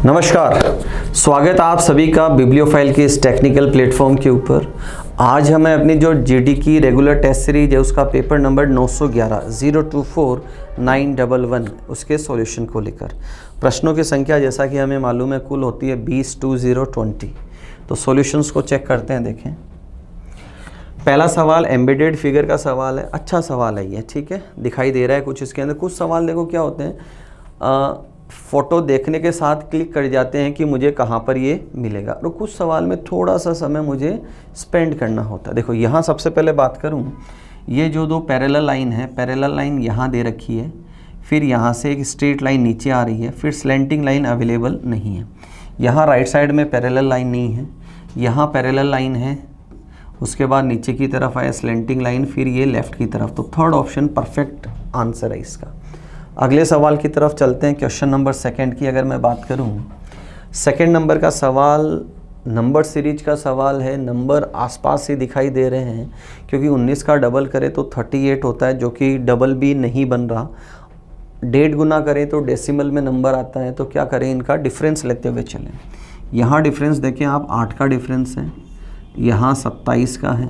नमस्कार, स्वागत है आप सभी का बिब्लियोफाइल के इस टेक्निकल प्लेटफॉर्म के ऊपर। आज हमें अपनी जो जीडी की रेगुलर टेस्ट सीरीज है उसका पेपर नंबर 911 024911 उसके सॉल्यूशन को लेकर प्रश्नों की संख्या जैसा कि हमें मालूम है कुल होती है 20 20 तो सॉल्यूशंस को चेक करते हैं। देखें, पहला सवाल एम्बेडेड फिगर का सवाल है। अच्छा सवाल है ये, ठीक है, दिखाई दे रहा है कुछ इसके अंदर। कुछ सवाल देखो क्या होते हैं, फ़ोटो देखने के साथ क्लिक कर जाते हैं कि मुझे कहाँ पर ये मिलेगा, और कुछ सवाल में थोड़ा सा समय मुझे स्पेंड करना होता है। देखो यहाँ सबसे पहले बात करूँ, ये जो दो पैरेलल लाइन है, पैरेलल लाइन यहाँ दे रखी है, फिर यहाँ से एक स्ट्रेट लाइन नीचे आ रही है, फिर स्लैंटिंग लाइन अवेलेबल नहीं है। यहाँ राइट साइड में पैरेलल लाइन नहीं है, यहाँ पैरेलल लाइन है, उसके बाद नीचे की तरफ आया स्लैंटिंग लाइन, फिर ये लेफ़्ट की तरफ। तो थर्ड ऑप्शन परफेक्ट आंसर है इसका। अगले सवाल की तरफ चलते हैं। क्वेश्चन नंबर सेकंड की अगर मैं बात करूं, सेकंड नंबर का सवाल नंबर सीरीज का सवाल है। नंबर आसपास ही दिखाई दे रहे हैं क्योंकि 19 का डबल करें तो 38 होता है, जो कि डबल भी नहीं बन रहा। 1.5 गुना करें तो डेसिमल में नंबर आता है। तो क्या करें, इनका डिफरेंस लेते हुए चलें। यहाँ डिफरेंस देखें आप, 8 का डिफरेंस है, यहाँ 27 का है,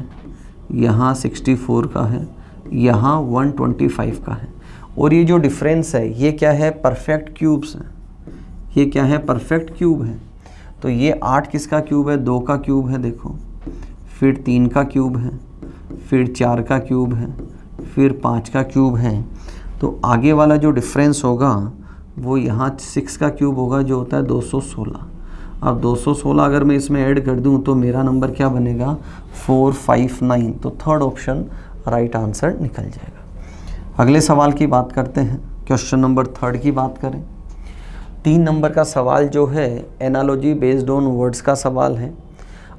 यहाँ 64 का है, यहाँ 125 का है। और ये जो डिफरेंस है ये क्या है, परफेक्ट क्यूब्स हैं। ये क्या है, परफेक्ट क्यूब है। तो ये 8 किसका क्यूब है, 2 का क्यूब है, देखो, फिर 3 का क्यूब है, फिर 4 का क्यूब है, फिर 5 का क्यूब है। तो आगे वाला जो डिफरेंस होगा वो यहाँ 6 का क्यूब होगा, जो होता है 216। अब 216 अगर मैं इसमें ऐड कर दूँ तो मेरा नंबर क्या बनेगा, 459। तो थर्ड ऑप्शन राइट आंसर निकल जाएगा। अगले सवाल की बात करते हैं। क्वेश्चन नंबर थर्ड की बात करें, 3 नंबर का सवाल जो है एनालॉजी बेस्ड ऑन वर्ड्स का सवाल है।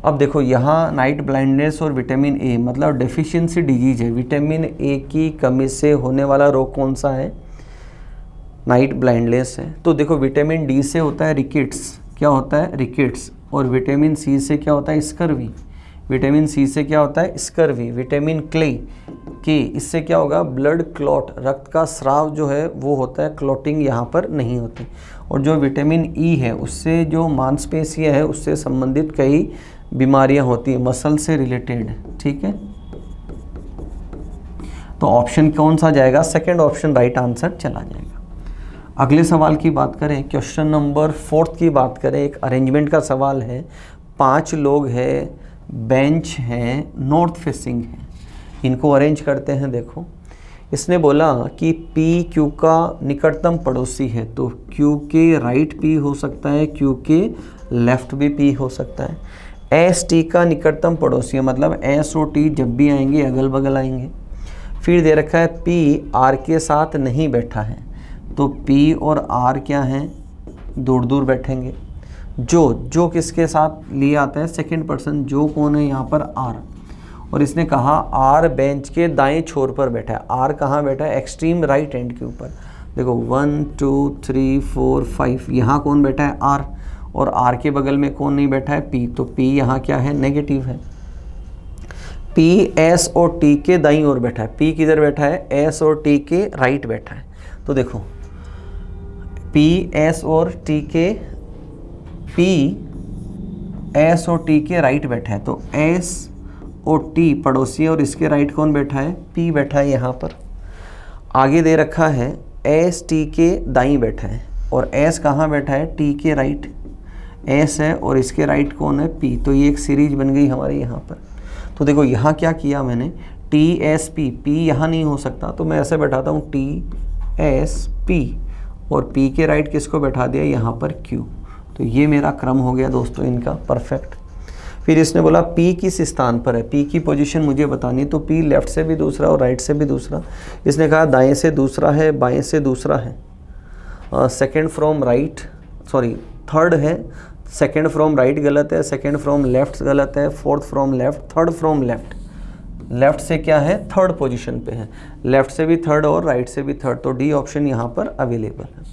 अब देखो यहाँ नाइट ब्लाइंडनेस और विटामिन ए मतलब डेफिशिएंसी डिजीज है। विटामिन ए की कमी से होने वाला रोग कौन सा है, नाइट ब्लाइंडनेस है। तो देखो विटामिन डी से होता है रिकेट्स, क्या होता है, रिकेट्स। और विटामिन सी से क्या होता है, स्कर्वी। विटामिन सी से क्या होता है, स्कर्वी। विटामिन के इससे क्या होगा, ब्लड क्लॉट, रक्त का स्राव जो है वो होता है, क्लॉटिंग यहाँ पर नहीं होती। और जो विटामिन ई है उससे जो मांसपेशियाँ है उससे संबंधित कई बीमारियाँ होती हैं, मसल से रिलेटेड, ठीक है। तो ऑप्शन कौन सा जाएगा, सेकंड ऑप्शन राइट आंसर चला जाएगा। अगले सवाल की बात करें, क्वेश्चन नंबर 4 की बात करें। एक अरेंजमेंट का सवाल है। 5 लोग हैं, बेंच हैं, नॉर्थ फेसिंग है, इनको अरेंज करते हैं। देखो इसने बोला कि पी क्यू का निकटतम पड़ोसी है, तो क्यू के राइट पी हो सकता है, क्यू के लेफ्ट भी पी हो सकता है। एस टी का निकटतम पड़ोसी है, मतलब एस और टी जब भी आएंगे अगल बगल आएंगे। फिर दे रखा है पी आर के साथ नहीं बैठा है, तो पी और आर क्या हैं, दूर दूर बैठेंगे। जो किसके साथ लिए आता है, सेकंड पर्सन, जो कौन है यहाँ पर, आर। और इसने कहा आर बेंच के दाएं छोर पर बैठा है। आर कहाँ बैठा है, एक्सट्रीम राइट एंड के ऊपर। देखो 1 2 3 4 5, यहाँ कौन बैठा है, आर। और आर के बगल में कौन नहीं बैठा है, पी। तो पी यहाँ क्या है, नेगेटिव है। पी एस और टी के दाईं ओर बैठा है। पी किधर बैठा है, एस और टी के राइट बैठा है। तो देखो पी एस और टी के, पी एस और टी के राइट बैठा है, तो एस और टी पड़ोसी है, और इसके राइट कौन बैठा है, पी बैठा है यहाँ पर। आगे दे रखा है एस टी के दाईं बैठा है, और एस कहाँ बैठा है, टी के राइट। एस है और इसके राइट कौन है, पी। तो ये एक सीरीज बन गई हमारी यहाँ पर। तो देखो यहाँ क्या किया मैंने, टी एस पी, पी यहाँ नहीं हो सकता तो मैं ऐसे बैठाता हूँ टी एस पी, और पी के राइट किसको बैठा दिया, यहाँ पर क्यू। तो ये मेरा क्रम हो गया दोस्तों इनका परफेक्ट। फिर इसने बोला पी किस स्थान पर है, पी की पोजीशन मुझे बतानी। तो पी लेफ्ट से भी दूसरा और राइट से भी दूसरा। इसने कहा दाएं से दूसरा है, बाएं से दूसरा है, second from right, sorry third है, सेकंड फ्रॉम राइट गलत है, सेकंड फ्रॉम लेफ्ट गलत है, fourth from left, third from left. Left से क्या है, थर्ड पोजीशन पे है, लेफ्ट से भी थर्ड और राइट से भी थर्ड। तो डी ऑप्शन यहाँ पर अवेलेबल है।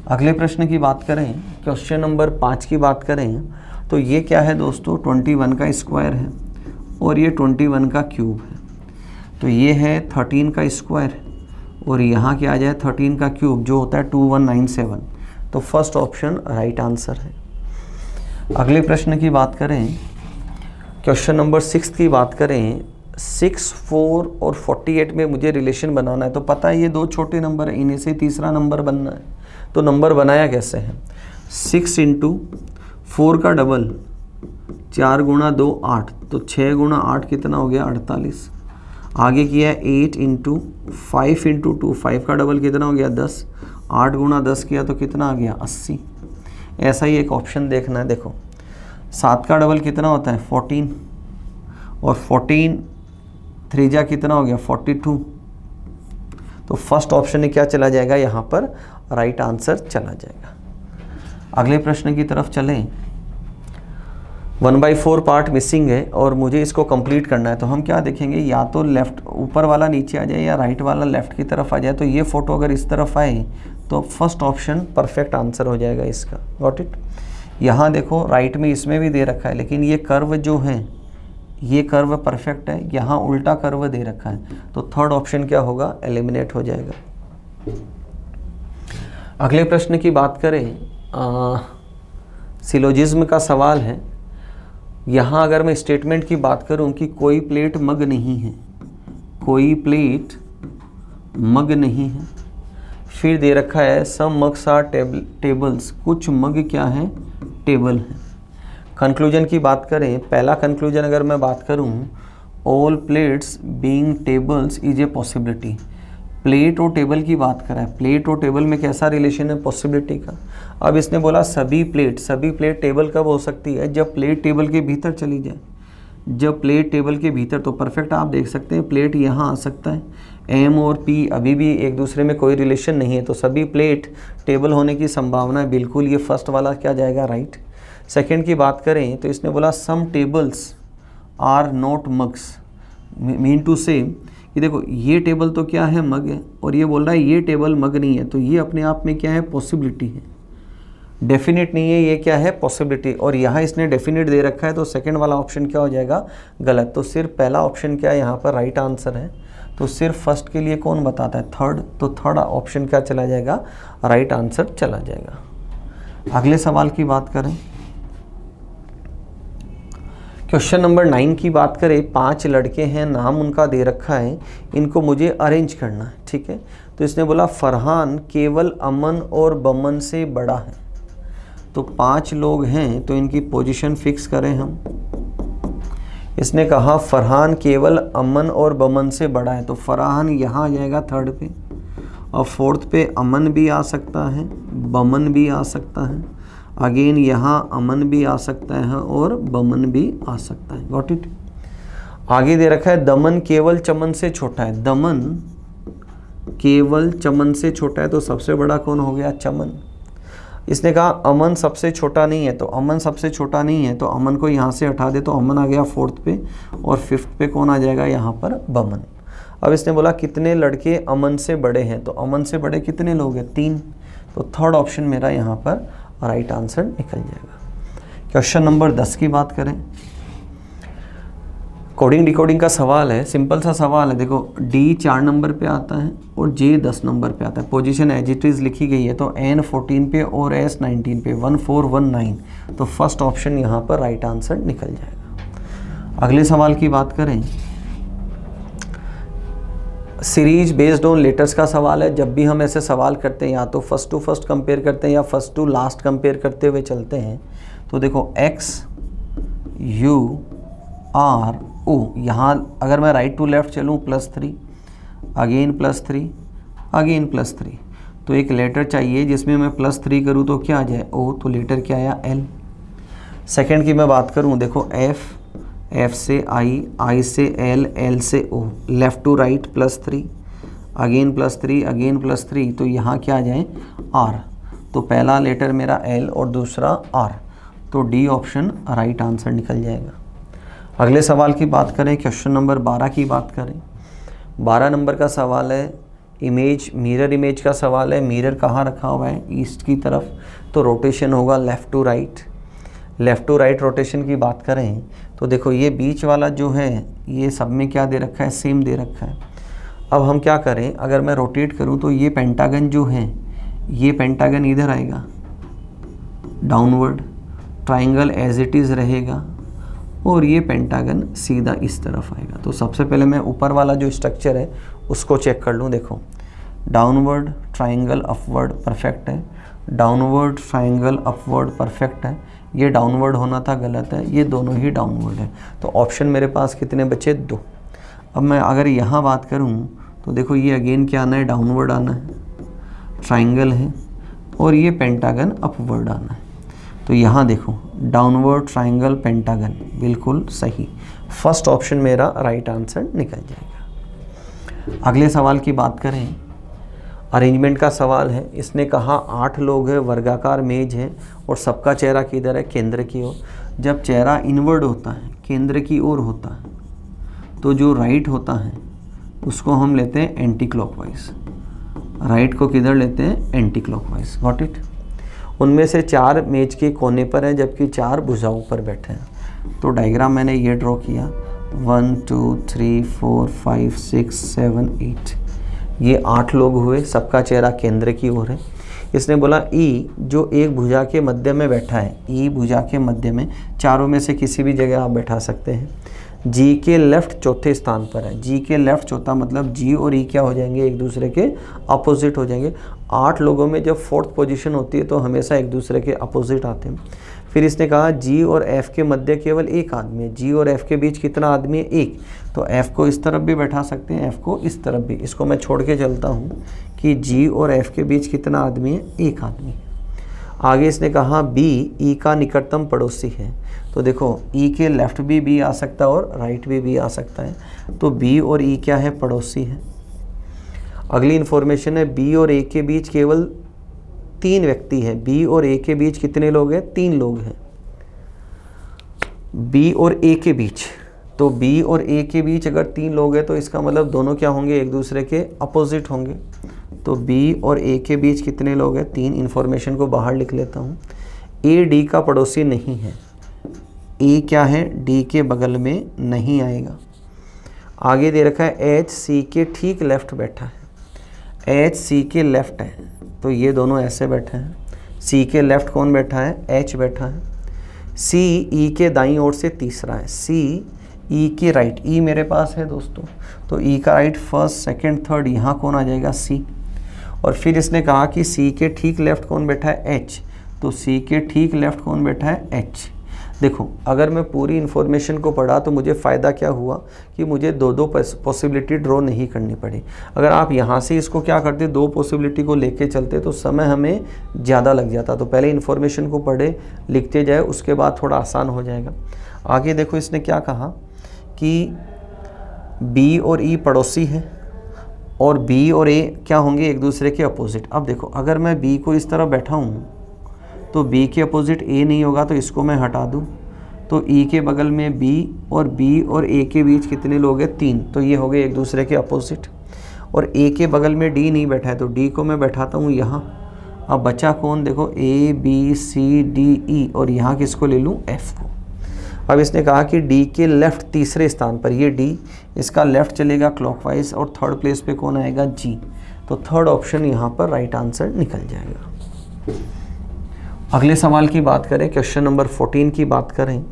अगले प्रश्न की बात करें, क्वेश्चन नंबर 5 की बात करें, तो ये क्या है दोस्तों, 21 का स्क्वायर है और ये 21 का क्यूब है। तो ये है 13 का स्क्वायर और यहाँ क्या आ जाए 13 का क्यूब जो होता है 2197। तो फर्स्ट ऑप्शन राइट आंसर है। अगले प्रश्न की बात करें, क्वेश्चन नंबर 6 की बात करें, 6, 4 और 48 में मुझे रिलेशन बनाना है। तो पता है ये दो छोटे नंबर है, इन्हीं से तीसरा नंबर बनना है। तो नंबर बनाया कैसे है, 6 × 4 का डबल 4 × 2 8, तो 6 × 8 कितना हो गया 48। आगे किया 8 × 5 × 2, 5 का डबल कितना हो गया 10, 8 × 10 किया तो कितना आ गया 80। ऐसा ही एक ऑप्शन देखना है। देखो 7 का डबल कितना होता है 14, और 14 3 कितना हो गया 42। तो फर्स्ट ऑप्शन में क्या चला जाएगा, यहाँ पर राइट आंसर चला जाएगा। अगले प्रश्न की तरफ चलें। 1/4 पार्ट मिसिंग है और मुझे इसको कंप्लीट करना है। तो हम क्या देखेंगे, या तो लेफ्ट ऊपर वाला नीचे आ जाए या राइट वाला लेफ्ट की तरफ आ जाए। तो ये फोटो अगर इस तरफ आए तो फर्स्ट ऑप्शन परफेक्ट आंसर हो जाएगा इसका। Got it. यहाँ देखो राइट में इसमें भी दे रखा है, लेकिन ये कर्व जो है ये कर्व परफेक्ट है, यहाँ उल्टा कर्व दे रखा है। तो थर्ड ऑप्शन क्या होगा, एलिमिनेट हो जाएगा। अगले प्रश्न की बात करें, सिलोजिज्म का सवाल है। यहाँ अगर मैं स्टेटमेंट की बात करूँ कि कोई प्लेट मग नहीं है, कोई प्लेट मग नहीं है, फिर दे रखा है सम मग्स आर टेबल्स, कुछ मग क्या है टेबल है। कंक्लूजन की बात करें, पहला कंक्लूजन अगर मैं बात करूँ, all plates being tables is a possibility. Plate और टेबल की बात करें, प्लेट और टेबल में कैसा रिलेशन है, पॉसिबिलिटी का। अब इसने बोला सभी प्लेट टेबल कब हो सकती है, जब प्लेट टेबल के भीतर चली जाए। जब प्लेट टेबल के भीतर, तो परफेक्ट आप देख सकते हैं प्लेट यहाँ आ सकता है। एम और पी अभी भी एक दूसरे में कोई रिलेशन नहीं है, तो सभी प्लेट टेबल होने की संभावना है बिल्कुल। ये फर्स्ट वाला क्या जाएगा, राइट। सेकेंड की बात करें तो इसने बोला some tables are not mugs, mean to say कि देखो ये टेबल तो क्या है, मग है, और ये बोल रहा है ये टेबल मग नहीं है। तो ये अपने आप में क्या है, पॉसिबिलिटी है, डेफिनेट नहीं है। ये क्या है, पॉसिबिलिटी। और यहाँ इसने डेफिनेट दे रखा है, तो सेकंड वाला ऑप्शन क्या हो जाएगा, गलत। तो सिर्फ पहला ऑप्शन क्या है यहाँ पर राइट आंसर है। तो सिर्फ फर्स्ट के लिए कौन बताता है, थर्ड। तो थर्ड ऑप्शन क्या चला जाएगा, राइट आंसर चला जाएगा। अगले सवाल की बात करें, क्वेश्चन नंबर 9 की बात करें। 5 लड़के हैं, नाम उनका दे रखा है, इनको मुझे अरेंज करना है, ठीक है। तो इसने बोला फरहान केवल अमन और बमन से बड़ा है। तो 5 लोग हैं, तो इनकी पोजीशन फिक्स करें हम। इसने कहा फरहान केवल अमन और बमन से बड़ा है, तो फरहान यहाँ आ जाएगा थर्ड पे, और फोर्थ पे अमन भी आ सकता है, बमन भी आ सकता है, अगेन यहाँ अमन भी आ सकता है और बमन भी आ सकता है। Got it. आगे दे रखा है दमन केवल चमन से छोटा है। दमन केवल चमन से छोटा है, तो सबसे बड़ा कौन हो गया, चमन। इसने कहा अमन सबसे छोटा नहीं है, तो अमन सबसे छोटा नहीं है, तो अमन को यहाँ से हटा दे, तो अमन आ गया फोर्थ पे, और फिफ्थ पे कौन आ जाएगा यहाँ पर, बमन। अब इसने बोला कितने लड़के अमन से बड़े हैं, तो अमन से बड़े कितने लोग हैं, 3। तो थर्ड ऑप्शन मेरा यहाँ पर राइट आंसर निकल जाएगा। क्वेश्चन नंबर 10 की बात करें। कोडिंग डिकोडिंग का सवाल है, सिंपल सा सवाल है। देखो डी 4 नंबर पे आता है और जे 10 नंबर पे आता है। पोजीशन एज इट इज़ लिखी गई है, तो एन 14 पे और एस 19 पे, 1419। तो फर्स्ट ऑप्शन यहाँ पर राइट आंसर निकल जाएगा। अगले सवाल की बात करें, सीरीज बेस्ड ऑन लेटर्स का सवाल है। जब भी हम ऐसे सवाल करते हैं, या तो फर्स्ट टू फर्स्ट कंपेयर करते हैं या फर्स्ट टू लास्ट कंपेयर करते हुए चलते हैं। तो देखो एक्स यू आर ओ, यहाँ अगर मैं राइट टू लेफ्ट चलूँ +3, अगेन +3, अगेन +3। तो एक लेटर चाहिए जिसमें मैं +3 करूँ तो क्या आ जाए, ओ। तो लेटर क्या आया, एल। सेकेंड की मैं बात करूँ, देखो एफ, एफ से आई, आई से एल, एल से O, left to right +3, again +3, again +3। तो यहाँ क्या आ जाए, आर। तो पहला लेटर मेरा एल और दूसरा आर। तो डी ऑप्शन राइट आंसर निकल जाएगा। अगले सवाल की बात करें, क्वेश्चन नंबर 12 की बात करें। 12 नंबर का सवाल है, इमेज मिरर इमेज का सवाल है। मिरर कहाँ रखा हुआ है, ईस्ट की तरफ। तो रोटेशन होगा left to right. Left to right rotation की बात करें तो देखो ये बीच वाला जो है, ये सब में क्या दे रखा है, सेम दे रखा है। अब हम क्या करें, अगर मैं रोटेट करूं तो ये पेंटागन जो है, ये पेंटागन इधर आएगा, downward, triangle as it is रहेगा और ये पेंटागन सीधा इस तरफ आएगा। तो सबसे पहले मैं ऊपर वाला जो स्ट्रक्चर है उसको चेक कर लूँ। देखो, डाउनवर्ड ट्राइंगल अपवर्ड परफेक्ट है, डाउनवर्ड ट्राइंगल अपवर्ड परफेक्ट है, ये डाउनवर्ड होना था गलत है, ये दोनों ही डाउनवर्ड है। तो ऑप्शन मेरे पास कितने बचे? 2। अब मैं अगर यहाँ बात करूँ तो देखो ये अगेन क्या आना है? डाउनवर्ड आना है, ट्राइंगल है, और ये पेंटागन अपवर्ड आना है। तो यहाँ देखो डाउनवर्ड ट्राइंगल पेंटागन, बिल्कुल सही। फर्स्ट ऑप्शन मेरा राइट आंसर निकल जाएगा। अगले सवाल की बात करें, अरेंजमेंट का सवाल है। इसने कहा 8 लोग हैं, वर्गाकार मेज है और सबका चेहरा किधर है? केंद्र की ओर। जब चेहरा इनवर्ड होता है, केंद्र की ओर होता है, तो जो राइट होता है उसको हम लेते हैं एंटी क्लॉकवाइज। राइट को किधर लेते हैं? Anti clockwise. Got it. उनमें से 4 मेज के कोने पर हैं जबकि 4 भुजाओं पर बैठे हैं। तो डायग्राम मैंने ये ड्रॉ किया, 1 2 3 4 5 6 7 8, ये 8 लोग हुए, सबका चेहरा केंद्र की ओर है। इसने बोला ई जो एक भुजा के मध्य में बैठा है, ई भुजा के मध्य में, चारों में से किसी भी जगह आप बैठा सकते हैं। जी के लेफ्ट चौथे स्थान पर है। जी के लेफ्ट चौथा मतलब जी और ई क्या हो जाएंगे? एक दूसरे के अपोजिट हो जाएंगे। 8 लोगों में जब 4th पोजीशन होती है तो हमेशा एक दूसरे के अपोजिट आते हैं। फिर इसने कहा जी और एफ के मध्य केवल एक आदमी है। जी और एफ के बीच कितना आदमी है? 1। तो एफ को इस तरफ भी बैठा सकते हैं, एफ को इस तरफ भी। इसको मैं छोड़ के चलता हूँ कि जी और एफ के बीच कितना आदमी है? 1 आदमी। आगे इसने कहा बी ई का निकटतम पड़ोसी है। तो देखो ई के लेफ्ट भी बी आ सकता है और राइट भी बी आ सकता है। तो बी और ई क्या है? पड़ोसी है। अगली इन्फॉर्मेशन है बी और ए के बीच केवल 3 व्यक्ति हैं। बी और ए के बीच कितने लोग हैं? 3 लोग हैं। बी और ए के बीच, तो बी और ए के बीच अगर 3 लोग हैं तो इसका मतलब दोनों क्या होंगे? एक दूसरे के अपोजिट होंगे। तो बी और ए के बीच कितने लोग हैं? 3। इन्फॉर्मेशन को बाहर लिख लेता हूँ। ए डी का पड़ोसी नहीं है। ए क्या है? डी के बगल में नहीं आएगा। आगे दे रखा है एच सी के ठीक लेफ्ट बैठा है। एच सी के लेफ्ट है, तो ये दोनों ऐसे बैठे हैं। सी के लेफ्ट कौन बैठा है? एच बैठा है। सी ई के दाईं ओर से तीसरा है। सी ई के राइट, ई मेरे पास है दोस्तों, तो ई का राइट फर्स्ट सेकंड थर्ड, यहाँ कौन आ जाएगा? सी। और फिर इसने कहा कि सी के ठीक लेफ्ट कौन बैठा है? एच। तो सी के ठीक लेफ्ट कौन बैठा है? एच। देखो अगर मैं पूरी इन्फॉर्मेशन को पढ़ा तो मुझे फ़ायदा क्या हुआ कि मुझे 2 पॉसिबिलिटी ड्रॉ नहीं करनी पड़ी। अगर आप यहाँ से इसको क्या करते, 2 पॉसिबिलिटी को लेके चलते तो समय हमें ज़्यादा लग जाता। तो पहले इन्फॉर्मेशन को पढ़े, लिखते जाए, उसके बाद थोड़ा आसान हो जाएगा। आगे देखो इसने क्या कहा कि बी और ई पड़ोसी है और बी और ए क्या होंगे? एक दूसरे के अपोजिट। अब देखो अगर मैं बी को इस तरफ बैठा हूँ तो बी के अपोजिट ए नहीं होगा, तो इसको मैं हटा दूँ। तो ई के बगल में बी और ए के बीच कितने लोग हैं? 3। तो ये हो गए एक दूसरे के अपोजिट। और ए के बगल में डी नहीं बैठा है, तो डी को मैं बैठाता हूँ यहाँ। अब बचा कौन? देखो A B C D E, और यहाँ किसको ले लूँ? एफ को। अब इसने कहा कि डी के लेफ्ट तीसरे स्थान पर, ये डी, इसका लेफ्ट चलेगा क्लॉकवाइज और 3rd प्लेस पे कौन आएगा? जी। तो 3rd ऑप्शन यहाँ पर राइट आंसर निकल जाएगा। अगले सवाल की बात करें, क्वेश्चन नंबर 14 की बात करें,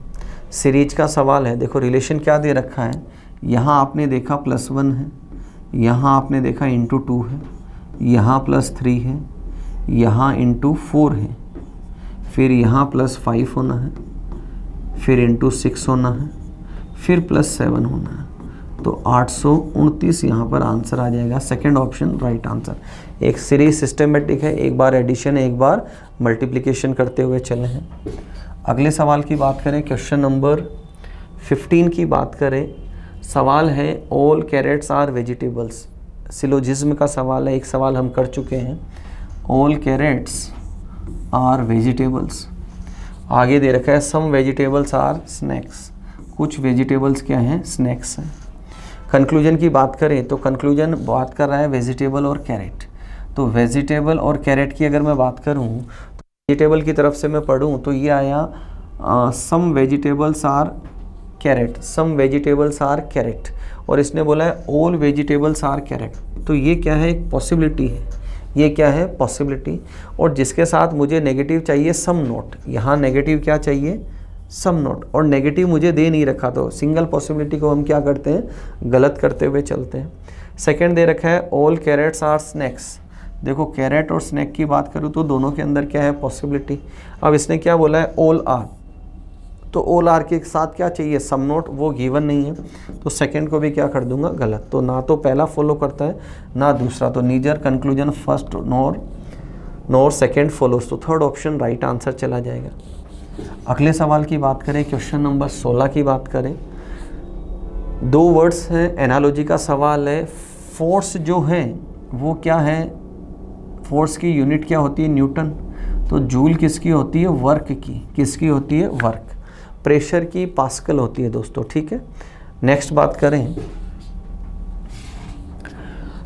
सीरीज का सवाल है। देखो रिलेशन क्या दे रखा है, यहाँ आपने देखा +1 है, यहाँ आपने देखा ×2 है, यहाँ +3 है, यहाँ ×4 है, फिर यहाँ +5 होना है, फिर ×6 होना है, फिर +7 होना है। तो 829 यहाँ पर आंसर आ जाएगा। Second option right answer. एक सीरीज सिस्टमेटिक है, एक बार एडिशन है, एक बार मल्टीप्लिकेशन करते हुए चले हैं। अगले सवाल की बात करें, क्वेश्चन नंबर 15 की बात करें। सवाल है all carrots are vegetables. Syllogism का सवाल है, एक सवाल हम कर चुके हैं। All carrots are vegetables. आगे दे रखा है सम वेजिटेबल्स आर स्नैक्स। कुछ वेजिटेबल्स क्या हैं? स्नैक्स हैं। कंक्लूजन की बात करें तो कंक्लूजन बात कर रहा है वेजिटेबल और कैरेट। तो वेजिटेबल और कैरेट की अगर मैं बात करूं तो वेजिटेबल की तरफ से मैं पढ़ूं तो ये आया some vegetables are carrot, some vegetables are carrot, और इसने बोला है ऑल वेजिटेबल्स आर कैरेट। तो ये क्या है? एक पॉसिबिलिटी है। ये क्या है, पॉसिबिलिटी। और जिसके साथ मुझे नेगेटिव चाहिए सम नोट, यहाँ नेगेटिव क्या चाहिए, सम नोट, और नेगेटिव मुझे दे नहीं रखा, तो सिंगल पॉसिबिलिटी को हम क्या करते हैं, गलत करते हुए चलते हैं। सेकंड दे रखा है ऑल कैरेट्स आर स्नैक्स। देखो कैरेट और स्नैक की बात करूँ तो दोनों के अंदर क्या है, पॉसिबिलिटी। अब इसने क्या बोला है, ऑल आर, तो ऑल आर के साथ क्या चाहिए, सम नोट, वो गिवन नहीं है, तो सेकंड को भी क्या कर दूंगा, गलत। तो ना तो पहला फॉलो करता है ना दूसरा, तो नीदर कंक्लूजन फर्स्ट नोर सेकंड फॉलोज, तो थर्ड ऑप्शन राइट आंसर चला जाएगा। अगले सवाल की बात करें, क्वेश्चन नंबर 16 की बात करें। 2 वर्ड्स हैं, एनालॉजी का सवाल है। फोर्स जो है वो क्या है, फोर्स की यूनिट क्या होती है, न्यूटन। तो जूल किसकी होती है, वर्क की, किसकी होती है, वर्क। प्रेशर की पास्कल होती है दोस्तों, ठीक है। नेक्स्ट बात करें,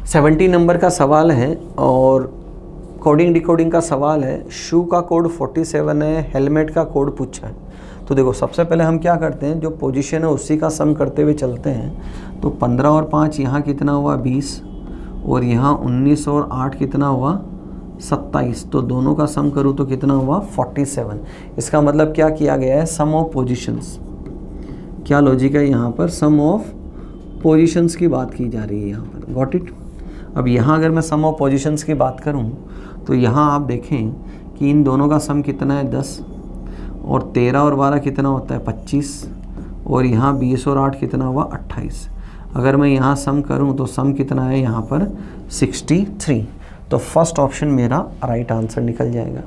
70 नंबर का सवाल है और कोडिंग डिकोडिंग का सवाल है। शू का कोड 47 है, हेलमेट का कोड पूछा है। तो देखो सबसे पहले हम क्या करते हैं, जो पोजीशन है उसी का सम करते हुए चलते हैं। तो 15 और 5 यहाँ कितना हुआ, 20, और यहाँ 19 और 8 कितना हुआ, 27। तो दोनों का सम करूँ तो कितना हुआ, 47। इसका मतलब क्या किया गया है, सम ऑफ पोजीशंस। क्या लॉजिक है यहाँ पर, सम ऑफ पोजीशंस की बात की जा रही है यहाँ पर, गॉट इट। अब यहाँ अगर मैं सम ऑफ पोजीशंस की बात करूँ तो यहाँ आप देखें कि इन दोनों का सम कितना है, 10, और 13 और 12 कितना होता है, 25, और यहाँ 20 और 8 कितना हुआ, 28। अगर मैं यहाँ सम करूँ तो सम कितना है यहाँ पर, 63। तो फर्स्ट ऑप्शन मेरा राइट आंसर निकल जाएगा।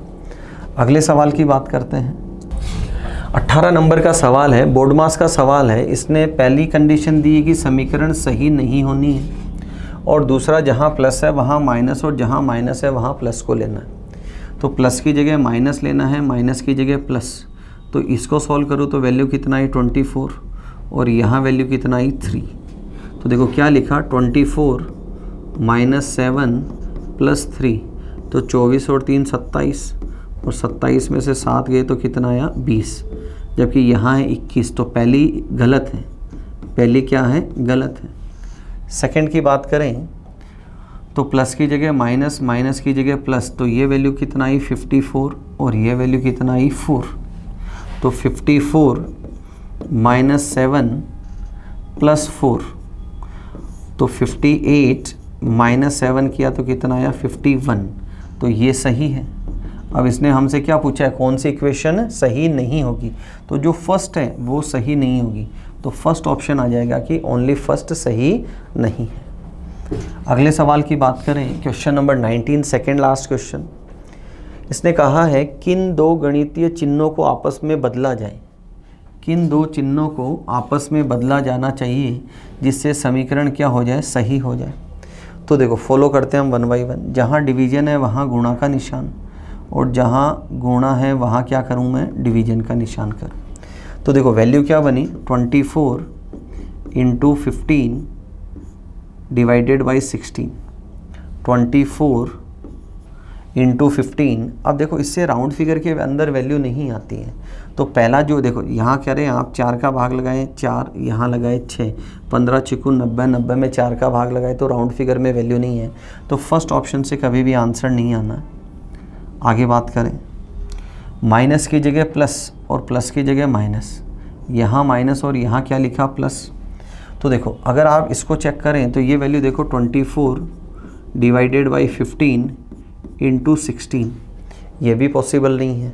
अगले सवाल की बात करते हैं। 18 नंबर का सवाल है, बोर्ड मास का सवाल है। इसने पहली कंडीशन दी है कि समीकरण सही नहीं होनी है, और दूसरा जहाँ प्लस है वहाँ माइनस, और जहाँ माइनस है वहाँ प्लस को लेना है। तो प्लस की जगह माइनस लेना है, माइनस की जगह प्लस। तो इसको सॉल्व करूँ तो वैल्यू कितना आई, 24, और यहाँ वैल्यू कितना आई, 3। तो देखो क्या लिखा, 24 - 7 + 3, तो 24 और 3 27, और 27 में से 7 गए तो कितना आया, 20, जबकि यहाँ है 21। तो पहली गलत है, पहली क्या है, गलत है। सेकंड की बात करें तो प्लस की जगह माइनस, माइनस की जगह प्लस, तो ये वैल्यू कितना आई, 54, और ये वैल्यू कितना आई, 4। तो 54 - 7 + 4, तो 58 - 7 किया तो कितना आया, 51। तो ये सही है। अब इसने हमसे क्या पूछा है, कौन सी इक्वेशन सही नहीं होगी, तो जो फर्स्ट है वो सही नहीं होगी। तो फर्स्ट ऑप्शन आ जाएगा कि ओनली फर्स्ट सही नहीं है। अगले सवाल की बात करें, question number 19, second last question. इसने कहा है किन 2 गणितीय चिन्हों को आपस में बदला जाए, किन 2 चिन्हों को आपस में बदला जाना चाहिए जिससे समीकरण क्या हो जाए, सही हो जाए। तो देखो फॉलो करते हैं हम 1 बाय 1। जहाँ डिवीजन है वहाँ गुणा का निशान, और जहाँ गुणा है वहाँ क्या करूँ मैं, डिवीजन का निशान करूँ। तो देखो वैल्यू क्या बनी, 24 × 15 डिवाइडेड बाई 16, 24 × 15। अब देखो इससे राउंड फिगर के अंदर वैल्यू नहीं आती है। तो पहला जो देखो यहाँ कह रहे हैं आप 4 का भाग लगाएं, 4 यहाँ लगाए 6, 15 × 6 90, 90 में 4 का भाग लगाए तो राउंड फिगर में वैल्यू नहीं है। तो फर्स्ट ऑप्शन से कभी भी आंसर नहीं आना। आगे बात करें, माइनस की जगह प्लस और प्लस की जगह माइनस, यहाँ माइनस और यहाँ क्या लिखा, प्लस। तो देखो अगर आप इसको चेक करें तो ये वैल्यू देखो 24 डिवाइडेड बाई 15 × 16, ये भी पॉसिबल नहीं है।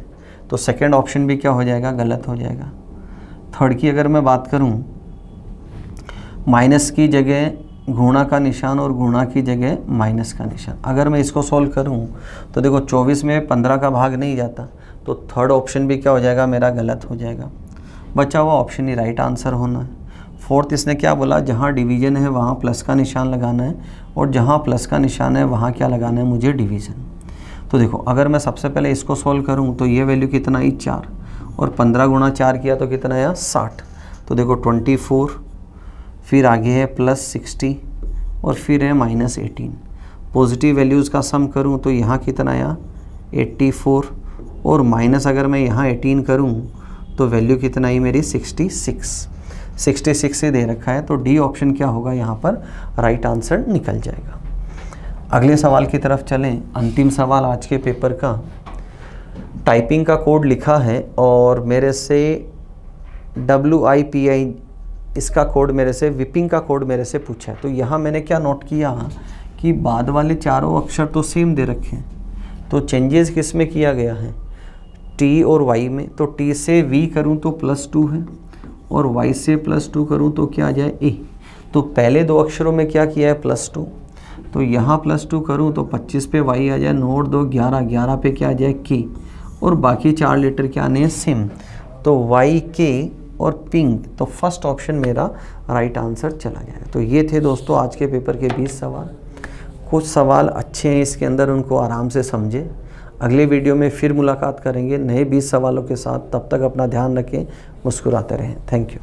तो सेकंड ऑप्शन भी क्या हो जाएगा, गलत हो जाएगा। थर्ड की अगर मैं बात करूं, माइनस की जगह गुणा का निशान और गुणा की जगह माइनस का निशान। अगर मैं इसको सॉल्व करूं तो देखो 24 में 15 का भाग नहीं जाता, तो थर्ड ऑप्शन भी क्या हो जाएगा, मेरा गलत हो जाएगा। बचा हुआ ऑप्शन ही राइट आंसर होना है। फोर्थ इसने क्या बोला, जहाँ डिवीजन है वहाँ प्लस का निशान लगाना है, और जहाँ प्लस का निशान है वहाँ क्या लगाना है, मुझे डिवीज़न। तो देखो अगर मैं सबसे पहले इसको सॉल्व करूँ तो ये वैल्यू कितना आई, 4, और 15 × 4 किया तो कितना आया, 60। तो देखो 24, फिर आगे है +60, और फिर है -18। पॉजिटिव वैल्यूज़ का सम करूँ तो यहाँ कितना आया, 84, और माइनस अगर मैं यहाँ 18 करूँ तो वैल्यू कितना आई मेरी, 66 से दे रखा है। तो डी ऑप्शन क्या होगा यहाँ पर, राइट आंसर निकल जाएगा। अगले सवाल की तरफ चलें। अंतिम सवाल आज के पेपर का। टाइपिंग का कोड लिखा है और मेरे से WIPI इसका कोड मेरे से, विपिंग का कोड मेरे से पूछा है। तो यहाँ मैंने क्या नोट किया कि बाद वाले चारों अक्षर तो सेम दे रखे हैं, तो चेंजेस किस में किया गया है, T और Y में। तो T से V करूँ तो +2 है और Y से +2 करूँ तो क्या आ जाए A। तो पहले दो अक्षरों में क्या किया है +2, तो यहाँ +2 करूँ तो 25 पे Y आ जाए, 9 और 2 11, 11 पे क्या आ जाए K, और बाकी 4 लेटर क्या आने हैं सेम, तो YK और पिंक। तो फर्स्ट ऑप्शन मेरा राइट आंसर चला जाएगा। तो ये थे दोस्तों आज के पेपर के 20 सवाल। कुछ सवाल अच्छे हैं इसके अंदर, उनको आराम से समझें। अगले वीडियो में फिर मुलाकात करेंगे नए 20 सवालों के साथ। तब तक अपना ध्यान रखें, मुस्कुराते रहें। Thank you.